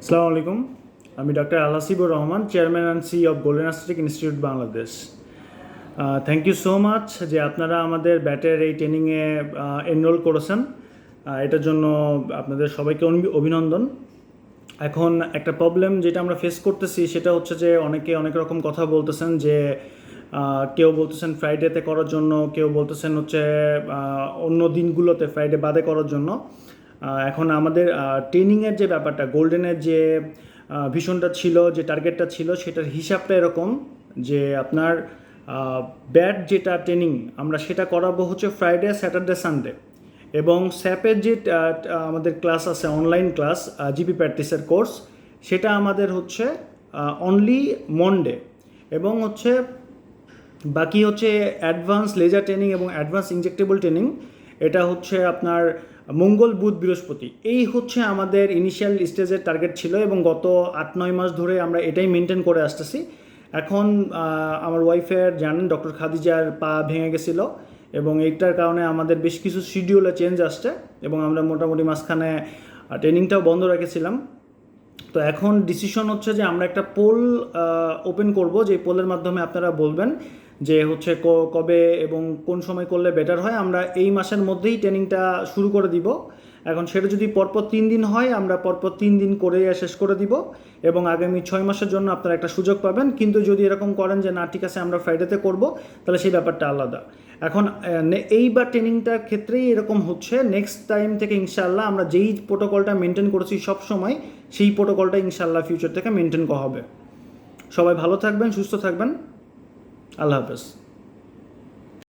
আসসালামু আলাইকুম। আমি doctor Alasibur Rahman, chairman and C of Golden Asterisk Institute Bangladesh. Thank you so much যে আপনারা আমাদের ব্যাটের এই ট্রেনিংয়ে এনরোল করেছেন। এটার জন্য আপনাদের সবাইকে অভিনন্দন। এখন একটা প্রবলেম যেটা আমরা ফেস করতেছি সেটা হচ্ছে যে অনেকে অনেক রকম কথা বলতেছেন যে কেউ বলতেছেন ফ্রাইডেতে করার জন্য, কেউ বলতেছেন হচ্ছে অন্য দিনগুলোতে ফ্রাইডে বাদে করার জন্য। এখন আমাদের ট্রেনিংয়ের যে ব্যাপারটা, গোল্ডেনের যে ভিশনটা ছিল, যে টার্গেটটা ছিল, সেটার হিসাবটা এরকম যে আপনার ব্যাট যেটা ট্রেনিং আমরা সেটা করাবো হচ্ছে ফ্রাইডে, স্যাটারডে, সানডে। এবং স্যাপের যে আমাদের ক্লাস আছে, অনলাইন ক্লাস, জিপি প্র্যাকটিসের কোর্স, সেটা আমাদের হচ্ছে অনলি মনডে। এবং হচ্ছে বাকি হচ্ছে অ্যাডভান্স লেজার ট্রেনিং এবং অ্যাডভান্স ইনজেক্টেবল ট্রেনিং, এটা হচ্ছে আপনার মঙ্গল, বুধ, বৃহস্পতি। এই হচ্ছে আমাদের ইনিশিয়াল স্টেজের টার্গেট ছিল এবং গত 8-9 মাস ধরে আমরা এটাই মেনটেন করে আসতেছি। এখন আমার ওয়াইফের জানেন ডক্টর খাদিজার পা ভেঙে গেছিলো এবং এইটার কারণে আমাদের বেশ কিছু শিডিউলে চেঞ্জ আসছে এবং আমরা মোটামুটি মাঝখানে ট্রেনিংটাও বন্ধ রেখেছিলাম। তো এখন ডিসিশন হচ্ছে যে আমরা একটা পোল ওপেন করব, যে পোলের মাধ্যমে আপনারা বলবেন যে হচ্ছে কবে এবং কোন সময় করলে বেটার হয়। আমরা এই মাসের মধ্যেই ট্রেনিংটা শুরু করে দিব। এখন সেটা যদি পরপর 3 দিন হয়, আমরা পরপর 3 দিন করে শেষ করে দিব এবং আগামী 6 মাসের জন্য আপনারা একটা সুযোগ পাবেন। কিন্তু যদি এরকম করেন যে না ঠিক আছে আমরা ফ্রাইডেতে করব, তাহলে সেই ব্যাপারটা আলাদা। এখন এইবার ট্রেনিংটার ক্ষেত্রেই এরকম হচ্ছে। নেক্সট টাইম থেকে ইনশাআল্লাহ আমরা যেই প্রোটোকলটা মেনটেন করেছি সব সময়, সেই প্রোটোকলটা ইনশাআল্লাহ ফিউচার থেকে মেনটেন করা হবে। সবাই ভালো থাকবেন, সুস্থ থাকবেন। আল্লাহ হাফেজ।